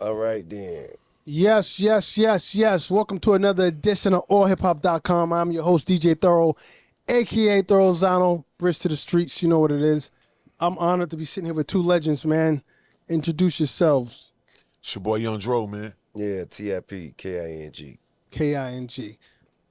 All right, then. Yes. Welcome to another edition of AllHipHop.com. I'm your host, DJ Thorough, a.k.a. Thorozano. Bridge to the streets, you know what it is. I'm honored to be sitting here with two legends, man. Introduce yourselves. It's your boy Young Dro, man. Yeah, T-I-P, K-I-N-G. K-I-N-G.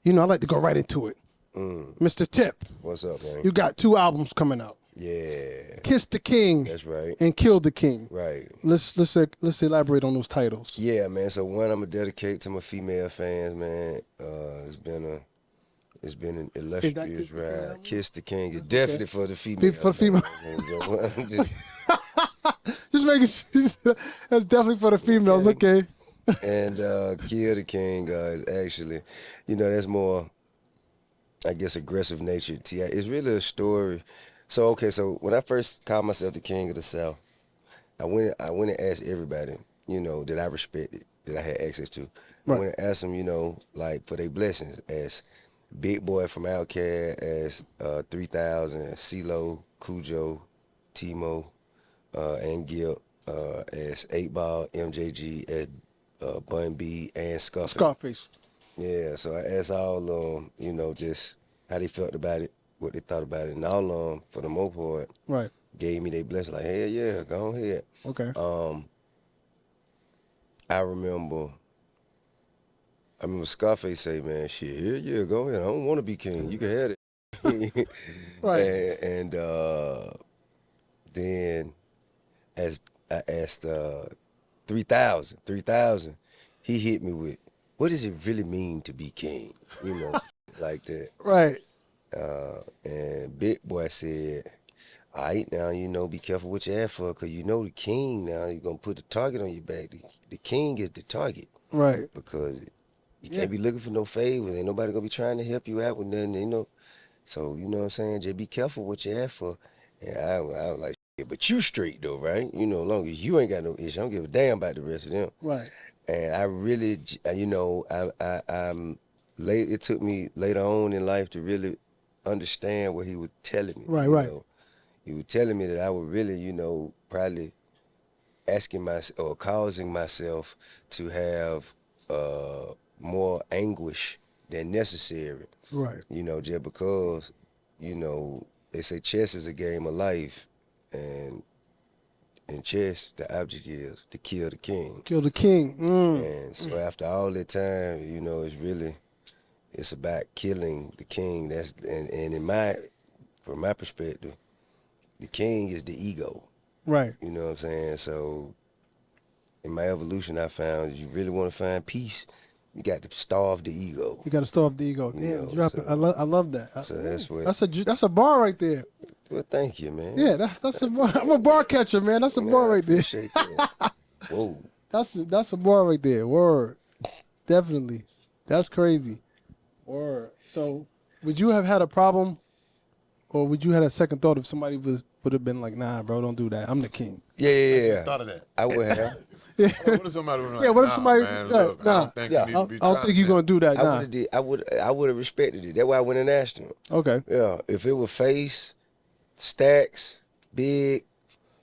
You know, I like to go right into it. Mr. Tip. What's up, man? You got 2 albums coming out. Yeah. Kiss the King. That's right. And Kill the King. Right. Let's elaborate on those titles. Yeah, man. So one, I'm gonna dedicate to my female fans, man. It's been an illustrious ride. Kiss the King is definitely for the female. For the female. Just making sure. That's definitely for the females. Okay. And Kill the King is actually, that's more, I guess, aggressive nature. It's really a story. So when I first called myself the King of the South, I went and asked everybody, that I respected, that I had access to. Right. I went and asked them, like for their blessings, as Big Boy from Outkast, as 3000, CeeLo, Cujo, Timo, and Gil, as 8Ball, MJG, as Bun B, and Scarface. Yeah, so I asked all of them, just how they felt about it, what they thought about it, and all of them, for the most part, right, gave me their blessing, like, hell yeah, go ahead. Okay. I remember Scarface say, man, shit, hell yeah, go ahead. I don't want to be king. You can have it. Right. And then as I asked 3000, he hit me with, what does it really mean to be king? Like that. Right. And Big Boy said, all right, now, be careful what you ask for, because the king now, you're going to put the target on your back. The king is the target. Right. Because you can't be looking for no favors. Ain't nobody going to be trying to help you out with nothing, So, you know what I'm saying? Just be careful what you ask for. And I was like, yeah, but you straight, though, right? As long as you ain't got no issue, I don't give a damn about the rest of them. Right. And I really, it took me later on in life to really understand what he was telling me. Right. He was telling me that I was really, probably asking myself or causing myself to have more anguish than necessary. Right. Just because, they say chess is a game of life, and in chess, the object is to kill the king. Kill the king. And so after all that time, it's about killing the king. From my perspective, the king is the ego. Right. You know what I'm saying? So in my evolution, I found you really want to find peace, you got to starve the ego. You got to starve the ego. I love that. So that's what. That's a bar right there. Well, thank you, man. Yeah, that's a bar. I'm a bar catcher, man. That's a bar right there. Appreciate that. Whoa. That's a bar right there. Word. Definitely. That's crazy. Word. So, would you have had a problem, or would you have a second thought if somebody would have been like, nah, bro, don't do that. I'm the king. Yeah. I just thought of that. I would have. What if somebody was like, Yeah, what if somebody? man, look, nah, I don't think you need to be I don't think you're trying gonna do that. Nah. I would have respected it. That's why I went and asked him. Okay. Yeah, if it was Face, Stacks, Big,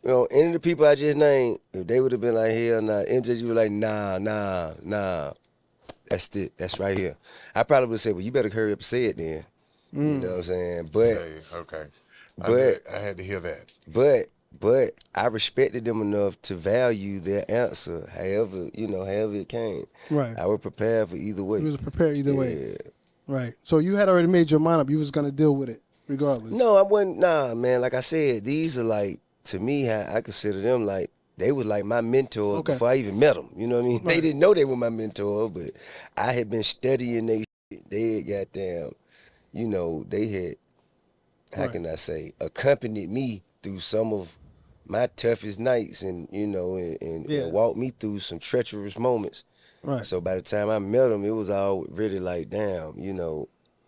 any of the people I just named, if they would have been like, hell nah, MJG was like, nah. That's it. That's right here. I probably would have said, well, you better hurry up and say it then. You know what I'm saying? But Hey, okay. I had to hear that. But I respected them enough to value their answer, however it came. Right. I was prepared for either way. You was prepared either way. Right. So you had already made your mind up. You was gonna deal with it regardless. No, I wasn't. Nah, man. Like I said, these are like, to me, I consider them like, they were like my mentors before I even met them. You know what I mean? Right. They didn't know they were my mentor, but I had been studying their shit. They had goddamn, they had, how can I say, accompanied me through some of my toughest nights and walked me through some treacherous moments. Right. So by the time I met them, it was already like, damn,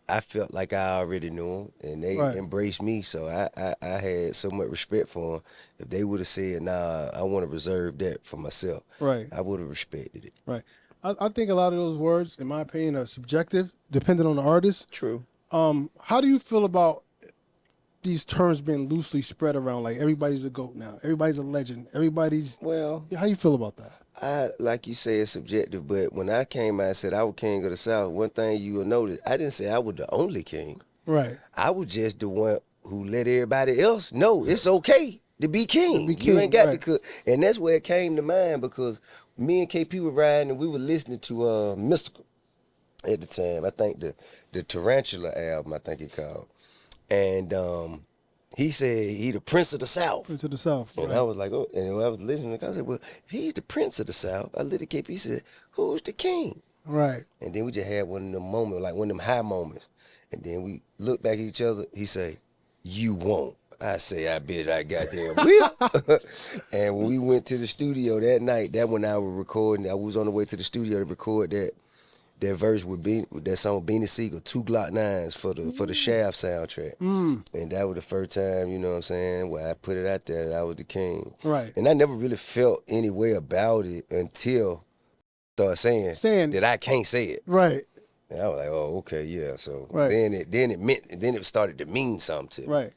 I felt like I already knew them, and they embraced me. So I had so much respect for them. If they would have said, nah, I want to reserve that for myself, right, I would have respected it. Right. I think a lot of those words, in my opinion, are subjective, depending on the artist. True. How do you feel about these terms being loosely spread around? Like, everybody's a GOAT now. Everybody's a legend. Everybody's... Well... How you feel about that? like you say, it's subjective, but when I came out and said I was king of the South, one thing you will notice, I didn't say I was the only king. Right. I was just the one who let everybody else know it's okay to be king. To be king, You ain't got right. to cook. And that's where it came to mind because me and KP were riding and we were listening to Mystical at the time. I think the Tarantula album, I think it called. And he said he the Prince of the South. Prince of the South. And right. I was like, oh, and when I was listening, I said, well, if he's the Prince of the South. I looked at KP, he said, who's the king? Right. And then we just had one of them moments, like one of them high moments. And then we looked back at each other. He say, you won't. I say, I bet I goddamn will. And when we went to the studio that night, that when I was recording, I was on the way to the studio to record that verse with that song Beanie Siegel, 2 Glock 9s for the Shaft soundtrack. And that was the first time, you know what I'm saying, where I put it out there that I was the king. Right. And I never really felt any way about it until I started saying that I can't say it. Right. And I was like, oh, okay, yeah. So Right. then it started to mean something to me. Right.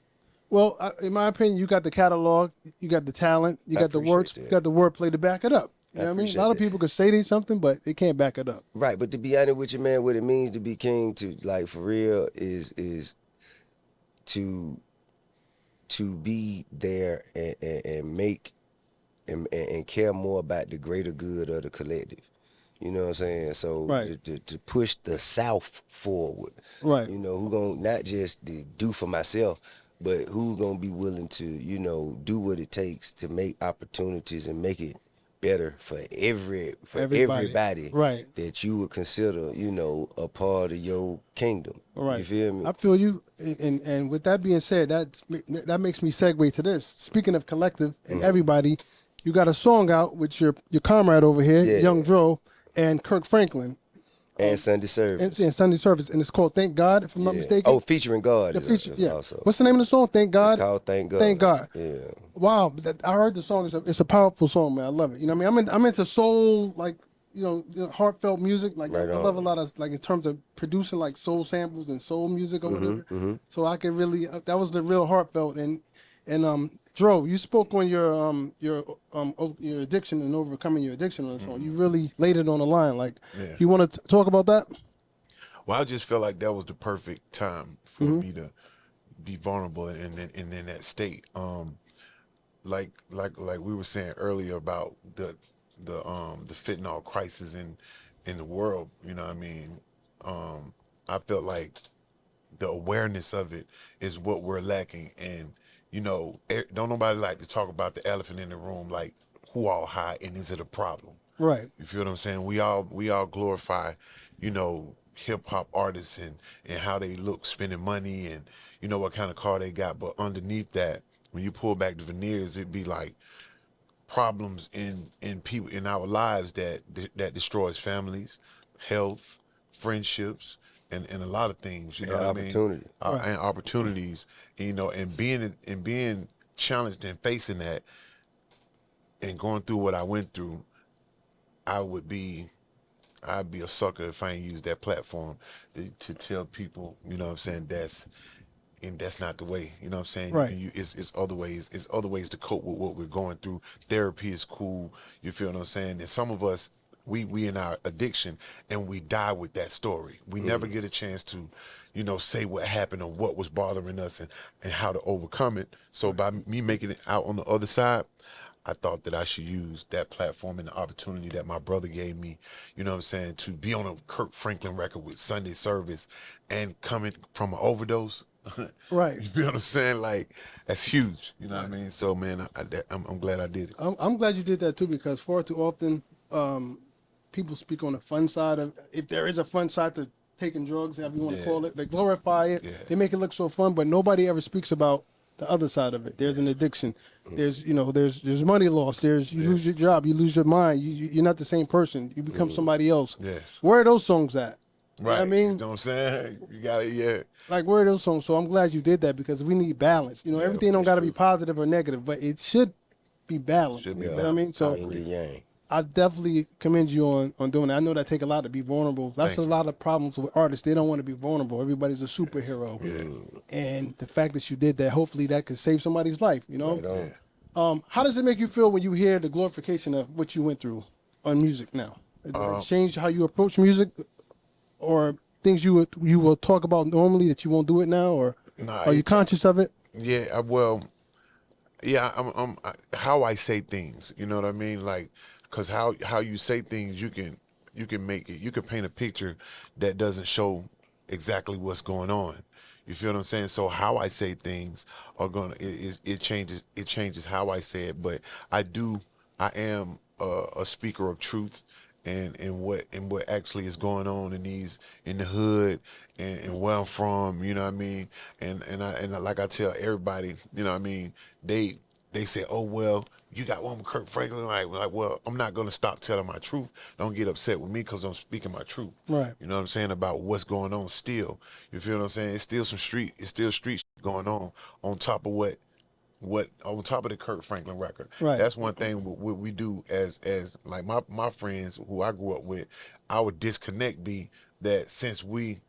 Well, in my opinion, you got the catalog, you got the talent, you got the words, you got the wordplay to back it up. You know what I mean? A lot of people could say they something, but they can't back it up. Right, but to be honest with you, man, what it means to be king, to like for real, is to be there and make and care more about the greater good of the collective. You know what I'm saying? So right. to push the South forward. Right. You know, who gonna not just do for myself, but who gonna be willing to, you know, do what it takes to make opportunities and make it better for everybody right. that you would consider, you know, a part of your kingdom. Right. You feel me? I feel you. And with that being said, that makes me segue to this. Speaking of collective and everybody, you got a song out with your comrade over here, Young Dro, and Kirk Franklin. And Sunday Service. And Sunday Service. And it's called Thank God, if I'm not mistaken. Oh, featuring God. Also. What's the name of the song? Thank God? It's called Thank God. Thank God. Yeah. Wow. I heard the song. It's a powerful song, man. I love it. You know what I mean? I'm into soul, like, you know, heartfelt music. Like, right I love a lot of, like, in terms of producing, like, soul samples and soul music or whatever. So I can really, that was the real heartfelt. And Dro, you spoke on your addiction and overcoming your addiction on the song. You really laid it on the line. Like, you want to talk about that? Well, I just felt like that was the perfect time for me to be vulnerable in that state. Like we were saying earlier about the fentanyl crisis in the world. You know what I mean? I felt like the awareness of it is what we're lacking. And you know, don't nobody like to talk about the elephant in the room, like who all high and is it a problem? Right. You feel what I'm saying? We all glorify, you know, hip hop artists and how they look spending money and you know what kind of car they got, but underneath that, when you pull back the veneers, it'd be like problems in people in our lives that destroys families, health, friendships, and a lot of things. You know what I mean? And opportunities. You know, and being challenged and facing that, and going through what I went through, I'd be a sucker if I ain't used that platform to tell people, you know what I'm saying, that's not the way, you know what I'm saying? Right. It's other ways to cope with what we're going through. Therapy is cool, you feel what I'm saying? And some of us, we in our addiction and we die with that story. We never get a chance to, you know, say what happened or what was bothering us and how to overcome it. So by me making it out on the other side, I thought that I should use that platform and the opportunity that my brother gave me, you know what I'm saying, to be on a Kirk Franklin record with Sunday Service and coming from an overdose. Right. You feel what I'm saying? Like, that's huge. You know what I mean? So, man, I'm glad I did it. I'm glad you did that, too, because far too often people speak on the fun side of, if there is a fun side to taking drugs, however you want to call it, they glorify it. They make it look so fun, but nobody ever speaks about the other side of it. There's an addiction. There's, you know, there's money loss. There's, you lose your job. You lose your mind. You're not the same person. You become somebody else. Yes. Where are those songs at? You know what I mean? You know what I'm saying? You got it, Like, where are those songs? So I'm glad you did that because we need balance. You know, everything don't got to be positive or negative, but it should be balanced. You know what I mean? So I definitely commend you on doing that. I know that take a lot to be vulnerable. That's a lot of problems with artists. They don't want to be vulnerable. Everybody's a superhero. And the fact that you did that, hopefully that could save somebody's life, you know? Right on. How does it make you feel when you hear the glorification of what you went through? on music now? Did it change how you approach music, or things you will talk about normally that you won't do it now, or are you conscious of it? Yeah, well, yeah, how I say things, you know what I mean? Like, cause how you say things, you can make it, you can paint a picture that doesn't show exactly what's going on. You feel what I'm saying? So how I say things are it changes how I say it. But I am a speaker of truth and what actually is going on in the hood and where I'm from, you know what I mean? Like I tell everybody, you know what I mean, they say, oh well, you got one with Kirk Franklin, like well, I'm not gonna stop telling my truth. Don't get upset with me because I'm speaking my truth. Right. You know what I'm saying about what's going on still. You feel what I'm saying? It's still street shit going on top of what on top of the Kirk Franklin record. Right. That's one thing what we do as like my friends who I grew up with. Our disconnect be that since we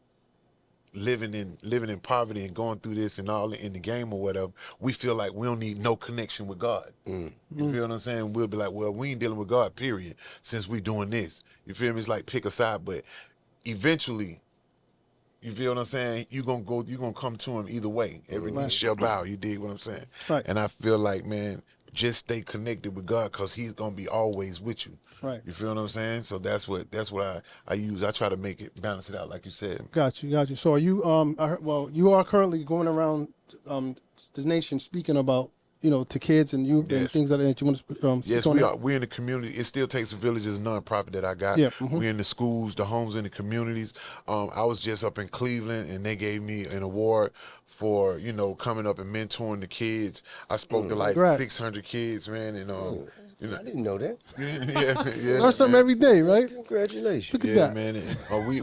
living in poverty and going through this and all in the game or whatever, we feel like we don't need no connection with God. You feel what I'm saying? We'll be like, well, we ain't dealing with God, period, since we doing this. You feel me? It's like pick a side, but eventually, you feel what I'm saying? You're gonna come to him either way. Every knee shall bow, you dig what I'm saying? Right. And I feel like, man, just stay connected with God because he's gonna be always with you. Right. You feel what I'm saying? So that's what I use. I try to make it balance it out, like you said. Got you. So are you you are currently going around the nation speaking about, to kids and youth and Yes. things like that you want to speak Yes, on we that? are. We're in the community. It still takes a village is a nonprofit that I got. Yeah, We're in the schools, the homes, in the communities. I was just up in Cleveland, and they gave me an award for coming up and mentoring the kids. I spoke to like Congrats. 600 kids, man, and I didn't know that. yeah, Learn something man. every day, right? Congratulations. Look at Yeah, that. man. And, we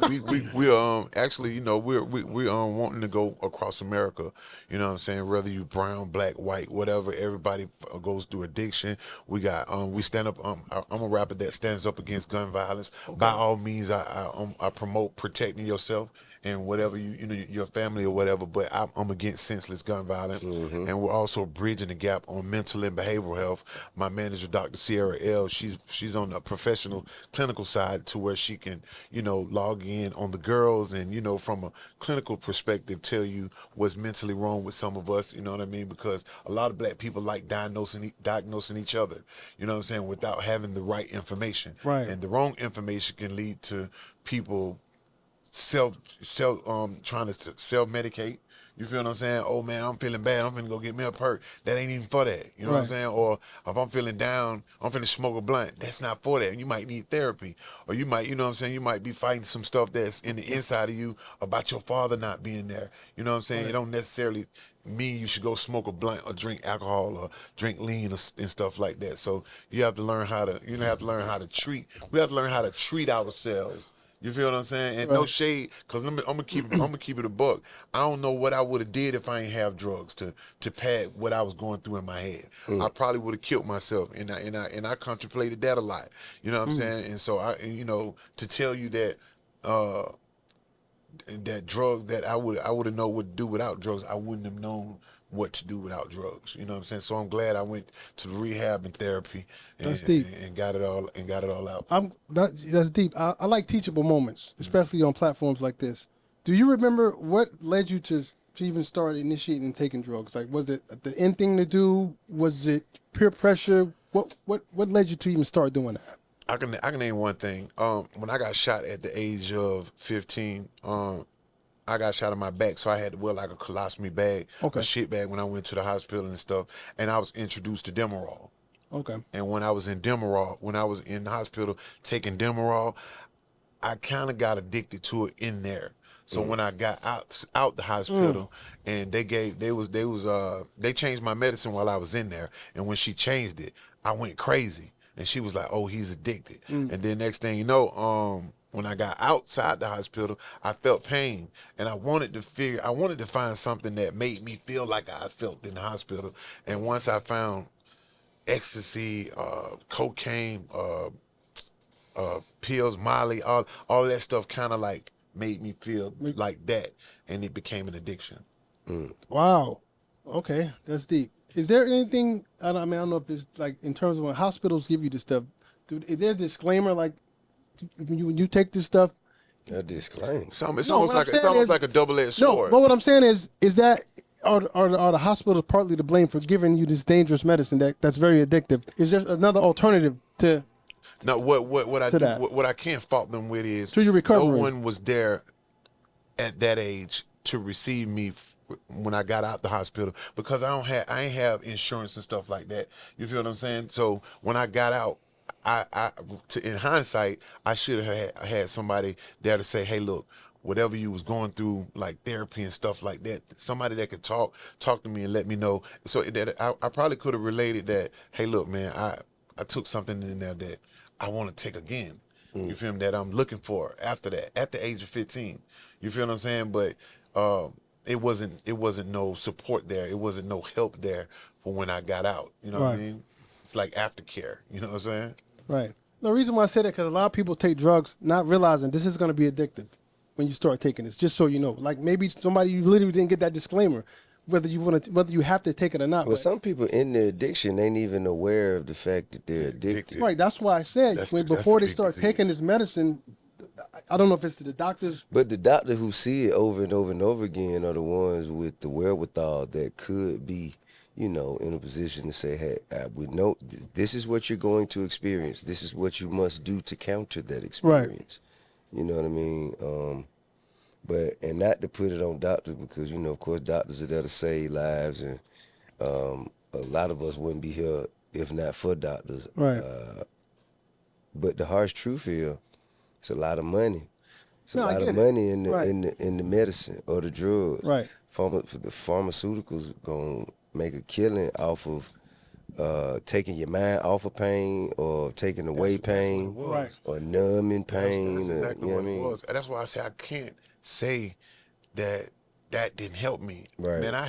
actually we wanting to go across America. You know what I'm saying? Whether you brown, black, white, whatever, everybody goes through addiction. We got we stand up. I'm a rapper that stands up against gun violence. By all means, I promote protecting yourself and whatever your family or whatever. But I'm against senseless gun violence, and we're also bridging the gap on mental and behavioral health. My manager, Dr. Sierra L, she's on the professional clinical side to where she can log in on the girls and from a clinical perspective tell you what's mentally wrong with some of us. You know what I mean? Because a lot of black people like diagnosing each other. You know what I'm saying? Without having the right information. Right. And the wrong information can lead to people trying to self-medicate. You feel what I'm saying? Oh man, I'm feeling bad. I'm finna go get me a perk. That ain't even for that. You know what I'm Right. saying? Or if I'm feeling down, I'm finna smoke a blunt. That's not for that. You might need therapy. Or you might, you know what I'm saying? You might be fighting some stuff that's in the inside of you about your father not being there. You know what I'm saying? It don't necessarily mean you should go smoke a blunt or drink alcohol or drink lean and stuff like that. So you have to learn how to, treat. We have to learn how to treat ourselves. You feel what I'm saying? And no shade, cause I'm gonna keep it a buck. I don't know what I would have did if I ain't have drugs to pad what I was going through in my head. I probably would have killed myself, and I contemplated that a lot. You know what I'm saying? And so to tell you that that drugs that I would have known what to do without drugs, I wouldn't have known what to do without drugs. You know what I'm saying? So I'm glad I went to the rehab and therapy That's deep. and got it all out. That's deep. I like teachable moments, especially on platforms like this. Do you remember what led you to even start initiating and taking drugs? Like, was it the end thing to do? Was it peer pressure? What led you to even start doing that? I can name one thing. When I got shot at the age of 15, I got shot in my back, so I had to wear like a colostomy bag, a shit bag when I went to the hospital and stuff. And I was introduced to Demerol. Okay. And when I was in the hospital taking Demerol, I kind of got addicted to it in there. So when I got out the hospital, and they changed my medicine while I was in there, and when she changed it, I went crazy, and she was like, "Oh, he's addicted." And then next thing you know, when I got outside the hospital, I felt pain, and I wanted to find something that made me feel like I felt in the hospital. And once I found ecstasy, cocaine, pills, Molly, all that stuff kind of like made me feel like that, and it became an addiction. Wow. Okay, that's deep. Is there anything? I don't know if it's like in terms of when hospitals give you this stuff. dude, is there a disclaimer like when you take this stuff? A disclaimer. It's almost like a double-edged sword. No, but what I'm saying is that are the hospitals partly to blame for giving you this dangerous medicine that's very addictive? Is there another alternative to? No, what I can't fault them with is to your recovery. No one was there at that age to receive me when I got out the hospital because I ain't have insurance and stuff like that. You feel what I'm saying? So when I got out, in hindsight, I should have had somebody there to say, hey, look, whatever you was going through, like therapy and stuff like that, somebody that could talk to me and let me know. So that I probably could have related that, hey, look, man, I took something in there that I want to take again. You feel me? That I'm looking for after that, at the age of 15. You feel what I'm saying? But it wasn't no support there. It wasn't no help there for when I got out. You know what I mean? It's like aftercare. You know what I'm saying? Right. The reason why I say that because a lot of people take drugs not realizing this is going to be addictive when you start taking this. Just so you know, like maybe somebody you literally didn't get that disclaimer, whether you have to take it or not. Well, some people in the addiction ain't even aware of the fact that they're addicted. Right. That's why I said before they start taking this medicine, I don't know if it's the doctors. But the doctor who see it over and over and over again are the ones with the wherewithal that could be, in a position to say, hey, we know this is what you're going to experience. This is what you must do to counter that experience. Right. You know what I mean? And not to put it on doctors because, of course, doctors are there to save lives. And a lot of us wouldn't be here if not for doctors. Right. But the harsh truth is, it's a lot of money. It's a lot of money in the medicine or the drugs. Right. The pharmaceuticals gonna make a killing off of taking your mind off of pain or taking away pain or numbing pain. That's exactly what it was. That's why I say I can't say that didn't help me. Right. Man, I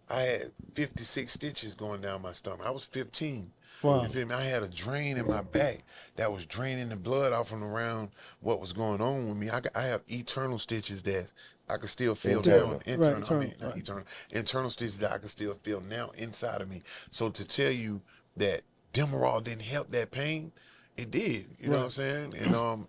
had 56 stitches going down my stomach. I was 15. Wow. You feel me? I had a drain in my back that was draining the blood off and around what was going on with me. I have eternal stitches that I can still feel now. Internal stitches that I can still feel now inside of me. So to tell you that Demerol didn't help that pain, it did. You know what I'm saying?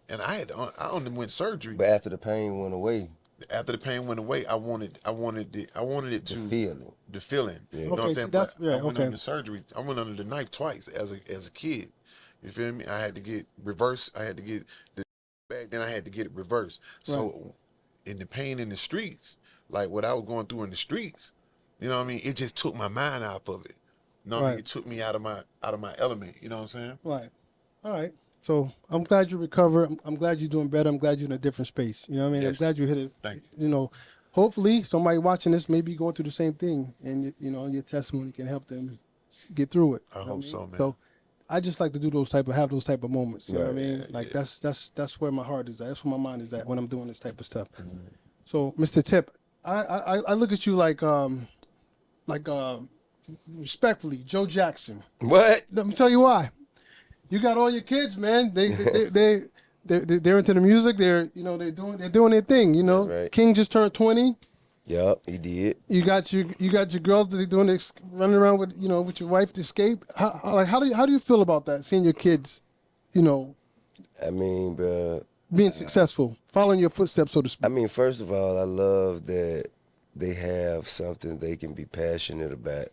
And I underwent surgery. But after the pain went away. After the pain went away, I wanted it to feel it. The feeling. Yeah. You know what I'm saying? But I went under surgery. I went under the knife twice as a kid. You feel me? I had to get reversed. I had to get the back, then I had to get it reversed. So in the pain in the streets, like what I was going through in the streets, you know what I mean? It just took my mind out of it. You know what I mean? It took me out of my element. You know what I'm saying? Right. All right. So I'm glad you recovered. I'm glad you're doing better. I'm glad you're in a different space. You know what I mean? Yes. I'm glad you hit it. Thank you. Hopefully somebody watching this may be going through the same thing, and your testimony can help them get through it. I hope so, man. So I just like to do have those type of moments. You know what I mean? Like that's where my heart is at. That's where my mind is at when I'm doing this type of stuff. Mm-hmm. So Mr. Tip, I look at you like respectfully, Joe Jackson. What? Let me tell you why. You got all your kids, man. They're into the music. They're doing their thing. Right. King just turned 20. Yep, he did. You got your girls that are doing this, running around with with your wife to escape. How do you feel about that? Seeing your kids, I mean, bro, being successful, following your footsteps, so to speak. I mean, first of all, I love that they have something they can be passionate about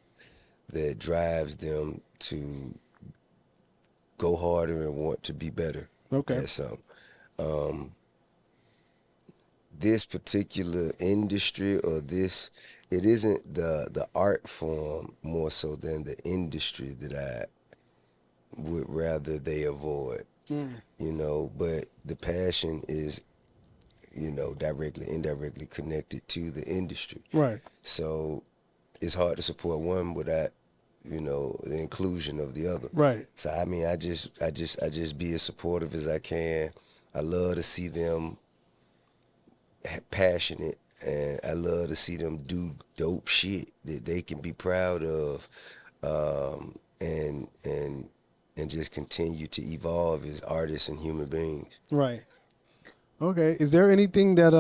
that drives them to go harder and want to be better at something. This particular industry or it isn't the art form more so than the industry that I would rather they avoid. But the passion is, directly, indirectly connected to the industry. Right. So it's hard to support one without the inclusion of the other. Right. So I mean, I just be as supportive as I can. I love to see them passionate, and I love to see them do dope shit that they can be proud of, and just continue to evolve as artists and human beings. Right. Okay. Is there anything that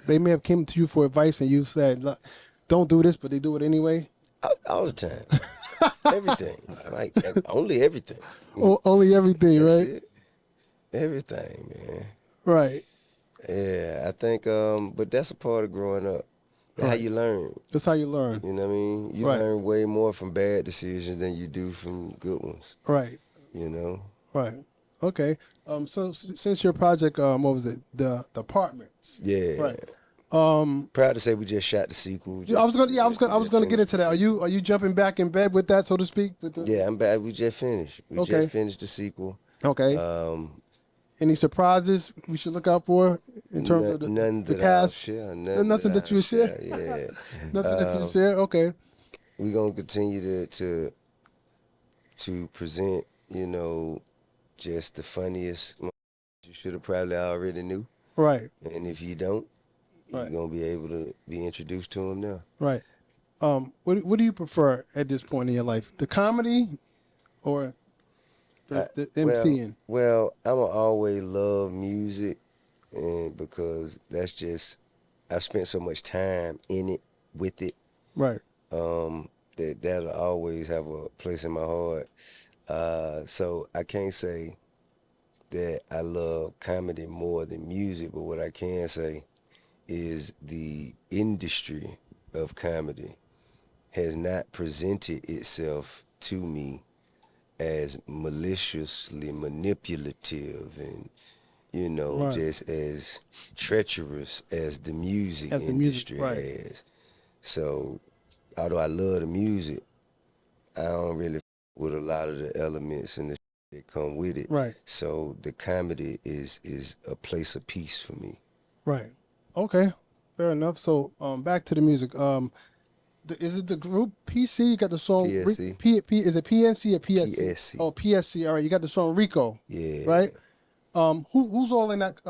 they may have came to you for advice and you said, "Don't do this," but they do it anyway? All the time. Everything. Like, only everything. Only everything, That's right? it. Everything, man. Right. Yeah, I think, but that's a part of growing up. That's how Right. you learn. That's how you learn. You know what I mean? You Right. learn way more from bad decisions than you do from good ones. Right. You know? Right. Okay. So since your project, what was it? The Apartments. Yeah. Right. Proud to say we just shot the sequel. I was gonna get into that. Are you jumping back in bed with that, so to speak? With the, Yeah, I'm back. We just finished. We just finished the sequel. Okay. Any surprises we should look out for in terms of the cast? Nothing that you would share. Yeah. Nothing that you would share. Okay. We're gonna continue to present, you know, just the funniest. You should have probably already knew. Right. And if you don't, you're gonna be able to be introduced to them now. Right. What do you prefer at this point in your life? The comedy or the MCing? Well, I'ma always love music, and because that's just I've spent so much time in it, with it. Right. That'll always have a place in my heart. So I can't say that I love comedy more than music, but what I can say is the industry of comedy has not presented itself to me as maliciously manipulative and, you know, just as treacherous as the music industry has. So, although I love the music, I don't really with a lot of the elements and the that come with it. Right. So the comedy is a place of peace for me. Right. Okay. Fair enough. So back to the music. Is it the group PC? You got the song PSC. Is it PNC or PSC? PSC. Oh, PSC. All right. You got the song Rico. Yeah. Right. Who's all in that?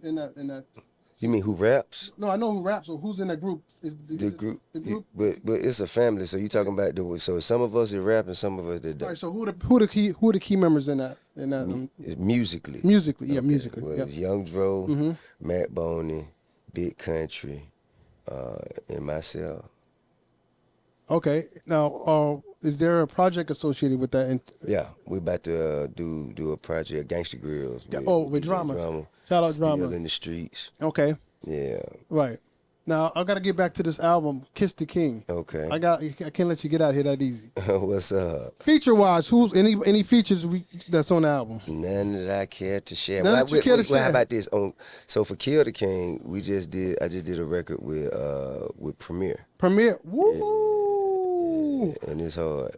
In that. You mean who raps? No, I know who raps. So who's in that group? The group. The group. But it's a family. So you talking about so some of us that rap and some of us that All don't. right. So who are the key members in that? Musically. Musically, yeah, Okay. musically. Well, Yep. it's Young Dro, Matt Boney, Big Country, and myself. Okay. Now, is there a project associated with that? Yeah, we about to do a project, Gangsta Grills. With Drama. Shout out Still Drama. in the streets. Okay. Yeah. Right. Now I gotta get back to this album, Kiss the King. Okay. I can't let you get out here that easy. What's up? Feature wise, who's any features that's on the album? None that I care to share. None that you care to share. How about this? So for Kill the King, I just did a record with Premier. Premier. Woo! Yeah, and it's hard.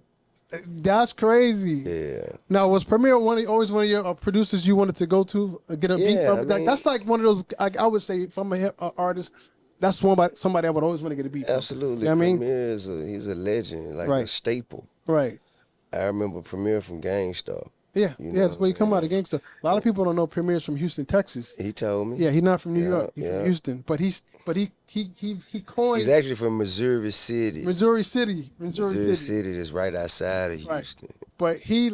That's crazy. Yeah. Now, was Premier always one of your producers you wanted to go to get a beat from? That's like one of those. I would say, if I'm an artist, that's somebody I would always want to get a beat from. Absolutely. You know what I mean? Premier he's a legend, like a staple. Right. I remember Premier from Gangstar. Yeah, that's where he come out of Gangsta. A lot of people don't know Premier's from Houston, Texas. He told me. Yeah, he's not from New York. He's from Houston, but he coined. He's actually from Missouri City. Missouri City That's right outside of Houston. But he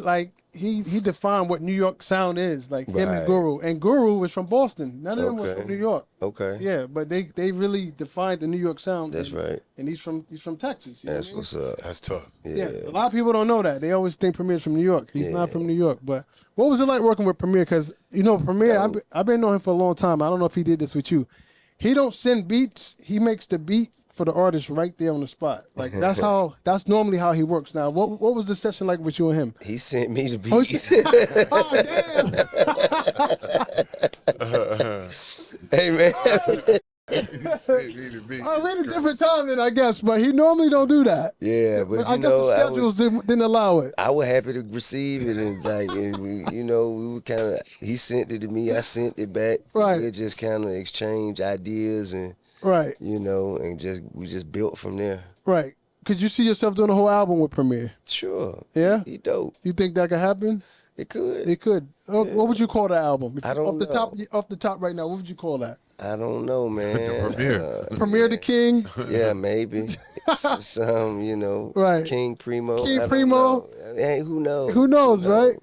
defined what New York sound is, like him and Guru. And Guru was from Boston. None of them was from New York. Okay. Yeah, but they really defined the New York sound. That's right. And he's from Texas. That's what's up. That's tough. Yeah. A lot of people don't know that. They always think Premier's from New York. He's not from New York. But what was it like working with Premier? Because Premier, I've been knowing him for a long time. I don't know if he did this with you. He don't send beats. He makes the beat for the artist right there on the spot. Like that's normally how he works. Now, what was the session like with you and him? He sent me the beats. Oh, damn. Hey man. We're in a different time then, I guess, but he normally don't do that. Yeah, but I guess the schedules didn't allow it. I was happy to receive it, and we were kind of. He sent it to me, I sent it back. Right. We just kind of exchanged ideas and. Right. And we just built from there. Right. Could you see yourself doing a whole album with Premier? Sure. Yeah? He dope. You think that could happen? It could. It could. Yeah. What would you call the album? I don't know. Off the top right now, what would you call that? I don't know, man. The Premier. Premier the King? Yeah, maybe. Some, right. King Primo. King Primo. Hey, who knows? Who knows, right?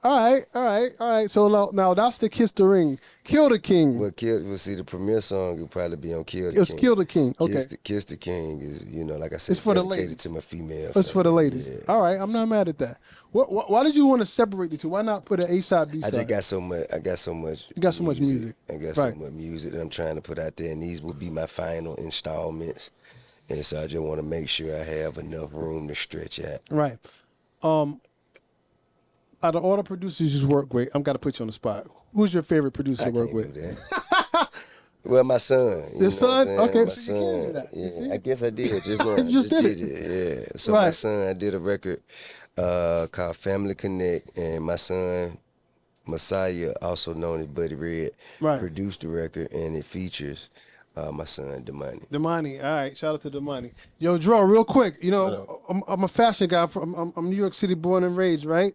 All right. So now that's the Kiss the Ring. Kill the King. Well, see, the premiere song will probably be on Kill the King. It was Kill the King. Okay. Kiss the King is, like I said, it's for the dedicated ladies. to my female. It's for the ladies. Yeah. All right, I'm not mad at that. Why did you want to separate the two? Why not put an A side, B side? I just got so much. I got so much. You got so much music. I got so much music that I'm trying to put out there, and these will be my final installments. And so I just want to make sure I have enough room to stretch out. Right. Out of all the producers you work with, I'm got to put you on the spot. Who's your favorite producer to work with? Well, my son. Your son? Okay, my so you can do that. Yeah, I guess I did just now. You just did it. Yeah. So my son, I did a record called Family Connect, and my son, Messiah, also known as Buddy Red, produced the record, and it features my son, Damani. Damani, all right. Shout out to Damani. Yo, Dro, real quick. I'm a fashion guy. I'm New York City born and raised, right?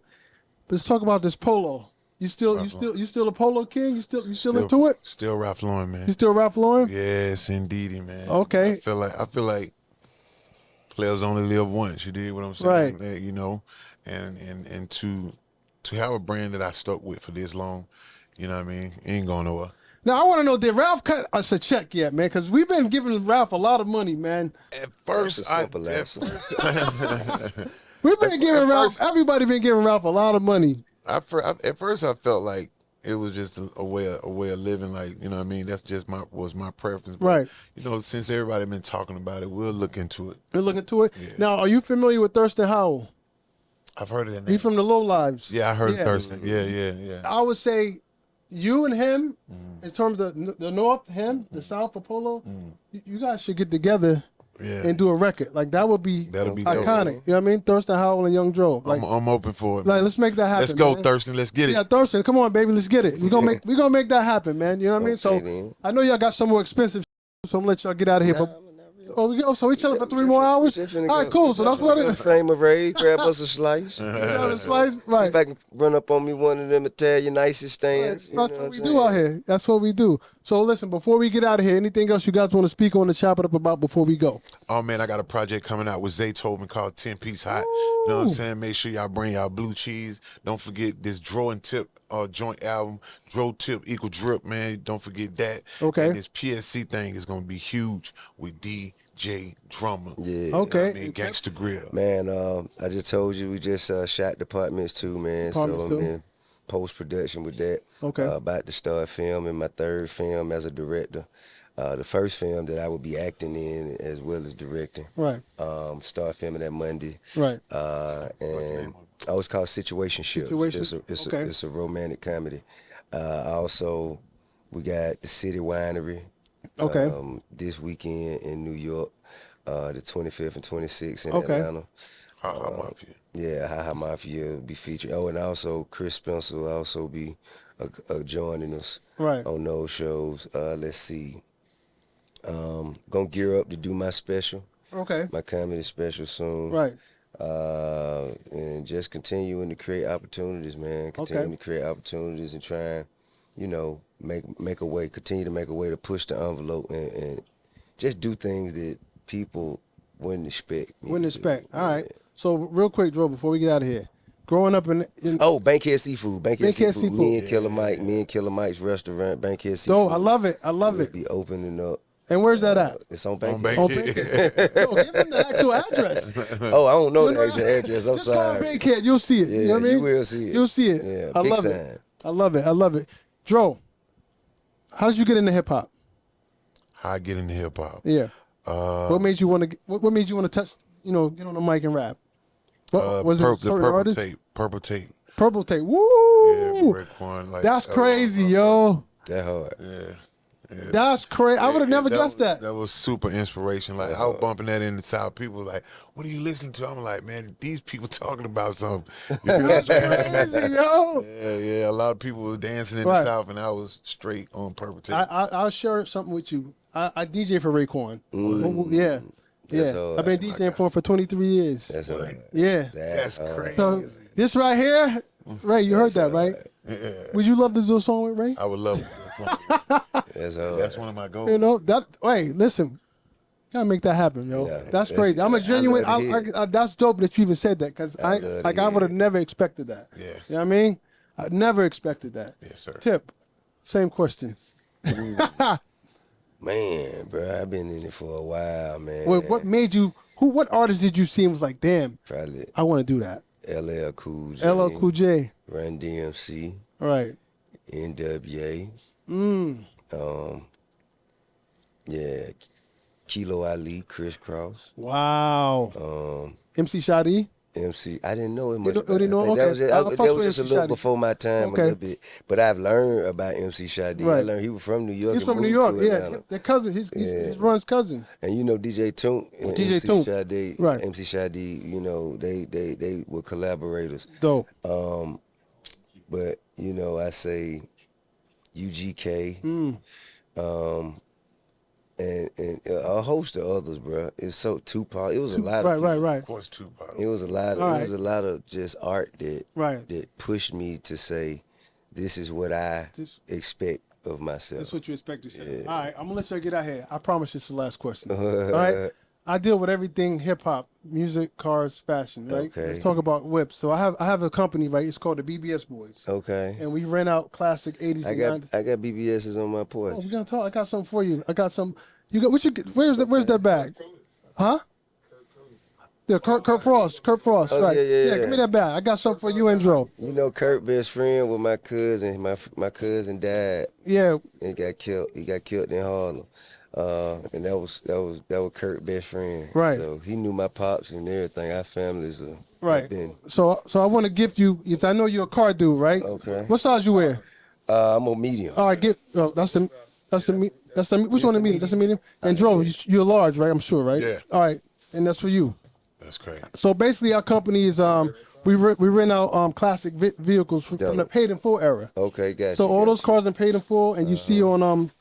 Let's talk about this Polo. You still a Polo king? You still into it? Still Ralph Lauren, man. You still Ralph Lauren? Yes, indeedy, man. Okay. I feel like players only live once. You dig what I'm saying? Right. And to have a brand that I stuck with for this long, you know what I mean? Ain't going nowhere. Now, I want to know, did Ralph cut us a check yet, man? Because we've been giving Ralph a lot of money, man. At first, We've been giving Ralph, everybody been giving Ralph a lot of money. At first, I felt like it was just a way of living, like, you know what I mean? That's just was my preference. But, right. Since everybody been talking about it, we'll look into it. We'll look into it? Yeah. Now, are you familiar with Thurston Howell? I've heard of that name. He's from the Low Lives. Yeah, I heard of Thurston. Yeah. I would say you and him, in terms of the North, the South for Polo, you guys should get together and do a record. Like, that'll be iconic. Dope. You know what I mean? Thurston Howell and Young Dro. Like, I'm open for it. Like, let's make that happen. Let's go, man. Thurston. Let's get it. Yeah, Thurston, come on, baby, let's get it. We're gonna make that happen, man. You know what I mean? So man. I know y'all got some more expensive, so I'm gonna let y'all get out of here. So we chilling for 3 more hours? All right, cool. So that's what it is. Frame of Ray, grab us a slice. A slice? Right. See if I can run up on me one of them Italian nicest stands. Right. That's what we do out here. That's what we do. So listen, before we get out of here, anything else you guys want to speak on and chop it up about before we go? Oh, man, I got a project coming out with Zaytoven called 10 Piece Hot. You know what I'm saying? Make sure y'all bring y'all blue cheese. Don't forget this Dro and Tip joint album, Dro Tip equal drip, man. Don't forget that. Okay. And this PSC thing is going to be huge with DJ Drummer. Yeah. Okay. I mean, Gangsta Grill. Man, I just told you we just shot Departments 2, man. So I'm in post-production with that. Okay. About to start filming my 3rd film as a director. The first film that I will be acting in as well as directing. Right. Start filming that Monday. Right. And it's called Situationship. It's a romantic comedy. Also, we got the City Winery. Okay. This weekend in New York, the 25th and 26th in Atlanta. Mafia. Yeah, Ha Mafia will be featured. Oh, and also Chris Spencer will also be joining us on those shows. Let's see. Gonna gear up to do my special. Okay. My comedy special soon. Right. And just continuing to create opportunities, man. Continuing to create opportunities and trying, make a way, continue to make a way to push the envelope and just do things that people wouldn't expect. Wouldn't expect. All right. So real quick, Dro, before we get out of here, growing up in Bankhead Seafood. Bankhead Seafood. Me and Killer Mike's restaurant, Bankhead Seafood. Oh, I love it. We'll be opening up. And where's that at? It's on Bankhead. On Bankhead. No, give them the actual address. Oh, I don't know the actual address. I'm Just sorry. call Bankhead. You'll see it. Yeah, you know what I mean? You will see it. You'll see it. Yeah, I big love time. it. I love it. I love it. Dro, how did you get into hip hop? How I get into hip hop? Yeah. What made you want to? What made you want to touch? Get on the mic and rap. What was it? Purple Tape. Purple Tape. Purple Tape. Woo! Yeah, Raekwon, that's crazy, yo. That hard. Yeah. That's crazy. I would have never guessed that. That was super inspiration. Like, I was bumping that in the South. People were like, what are you listening to? I'm like, man, these people talking about something. That's crazy, yo. Yeah. A lot of people were dancing in the South, and I was straight on Purple Tape. I'll share something with you. I DJ for Raekwon. Yeah. I've been DJing for him for 23 years. That's all right. Yeah. That's crazy. So this right here, Ray, you heard that, right? Yeah. Would you love to do a song with Ray? I would love it. That's one of my goals. Hey, listen, gotta make that happen, yo. Yeah, that's crazy. I'm a genuine. I that's dope that you even said that because I would have never expected that. Yeah. You know what I mean? I never expected that. Yes, sir. Tip, same question. Man, bro, I've been in it for a while, man. What made you? What artist did you see and was like, damn, Probably I want to do that? LL Cool J. LL Cool J. Run DMC. Right. NWA. Yeah, Kilo Ali, Crisscross. Wow. MC Shadi. MC, I didn't know it much. Didn't know? Okay. That was just a MC little Shadi. before my time, Okay. a little bit. But I've learned about MC Shadi. Right. I learned he was from New York. He's and from New moved York. to Yeah, Atlanta. their cousin. He's Run's cousin. And you know DJ Toon and DJ MC Toon. Shadi, Right. MC Shadi, you know, they were collaborators. Dope. But you know, I say UGK, and a host of others, bro. It's so Tupac. It was a lot of people. Right. Of course, Tupac. It was a lot. All It was a lot of just art that pushed me to say, this is what I expect of myself. That's what you expect to say. Yeah. All right, I'm gonna let y'all get out here. I promise this is the last question. All right, I deal with everything hip hop, music, cars, fashion. Right. Okay. Let's talk about whips. So I have a company, right? It's called the BBS Boys. Okay. And we rent out classic 80s and 90s. I got BBSs on my porch. Oh, we're gonna talk. I got something for you. I got some. You got. Where's that bag? Huh? Yeah, Kurt Frost. Oh, right. Yeah. Give me that bag. I got something for you and Dro. You know, Kurt best friend with my cousin. My cousin died. Yeah. And he got killed. He got killed in Harlem. And that was Kurt's best friend. Right. So he knew my pops and everything. Our families are Right. been. So I want to gift you. Yes, I know you're a car dude, right? Okay. What size you wear? I'm a medium. All right, that's the which one the medium? That's the medium. And Dro, you're large, right? I'm sure, right? Yeah. All right, and that's for you. That's great. So basically, our company is we rent out classic vehicles from the paid in full era. Okay, gotcha. So all those cars are paid in full, and you see on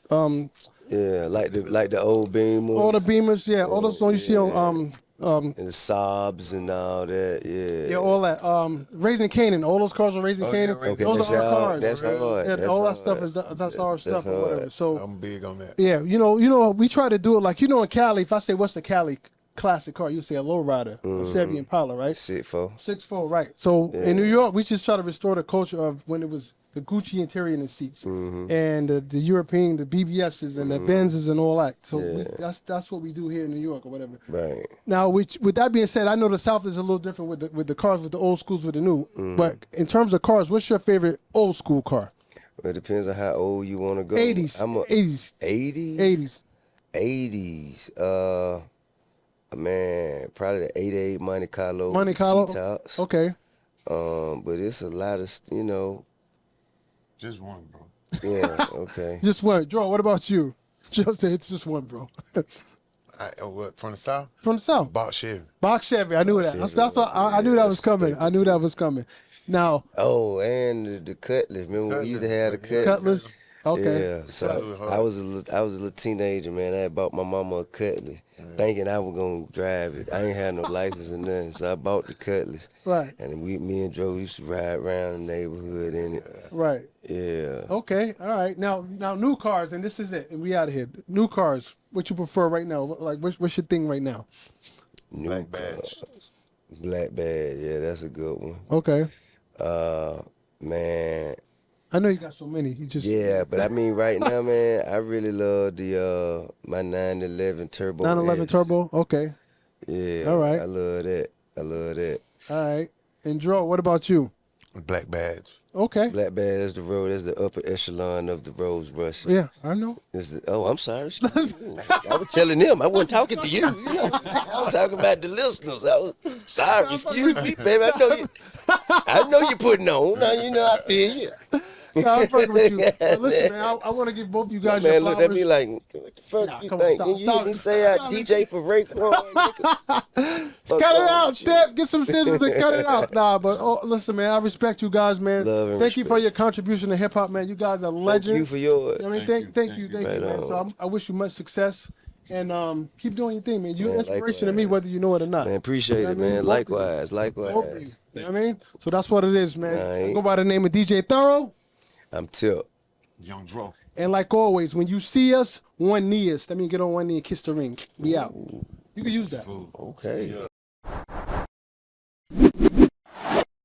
yeah, like the old Beamers. all the Beamers, yeah, all those you see on and the Saabs and all that, yeah. all that Raising Canaan, all those cars are Raising Canaan. Okay, those are our cars. That's hard. Yeah, That's all that hard. stuff that's our stuff or whatever. So I'm big on that. yeah, you know, we try to do it like in Cali. If I say what's the Cali classic car, you say a lowrider, a Chevy Impala, right? 6'4". 6'4", right? So in New York, we just try to restore the culture of when it was the Gucci interior in the seats and the European, the BBSs and the Benzes and all that. So that's what we do here in New York or whatever. Right. Now, with that being said, I know the South is a little different with the cars, with the old schools, with the new. But in terms of cars, what's your favorite old school car? Well, it depends on how old you want to go. 80s. 80s. 80s? 80s. 80s. Man, probably the 88 Monte Carlo. Monte Carlo? T-tops. Okay. But it's a lot of, Just one, bro. Yeah, okay. Just one. Dro, what about you? Joe said it's just one, bro. What, from the South? From the South. Box Chevy. Box Chevy. I knew that. That's what I knew that was coming. I knew that was coming. Now. Oh, and the Cutlass. Remember we used to have the Cutlass? Cutlass. Okay. Yeah, so I was a little teenager, man. I had bought my mama a Cutlass, thinking I was gonna drive it. I ain't had no license or nothing, so I bought the Cutlass. Right. And me and Joe used to ride around the neighborhood in it. Right. Yeah. Okay. All right. Now new cars, and this is it. We out of here. New cars. What you prefer right now? Like, what's your thing right now? Black badge. Black badge. Yeah, that's a good one. Okay. Man. I know you got so many. You just But I mean, right now, man, I really love the my 911 Turbo. 911 S. Turbo. Okay. Yeah. All right. I love that. All right. And Dro, what about you? Black badge. Okay. Black badge is the road. That's the upper echelon of the Rolls Royce. Yeah, I know. I'm sorry. I was telling them. I wasn't talking to you. I was talking about the listeners. I was sorry. Excuse me, baby. I know you're putting on. Now I feel you. Nah, I'm fucking with you. Listen, man, I want to give both of you guys your flowers. Man, look at me like, what the fuck you think? You hear me say I DJ for Raekwon? Cut it out, Steph. Get some scissors and cut it out. Nah, but listen, man, I respect you guys, man. Love and thank you for respect. your contribution to hip hop, man. You guys are legends. Thank you for yours. I mean, thank you, Right man. on. So I wish you much success, and keep doing your thing, man. You're Man, inspiration to me, likewise. whether you know it or not. Man, appreciate You know it, what I mean? man. Both of you. Likewise. Both of you. You know what I mean? So that's what it is, man. Right. I go by the name of DJ Thorough. I'm Tip. Young Dro. And like always, when you see us, one knee us. That means get on one knee and kiss the ring. We out. You can use that. Okay.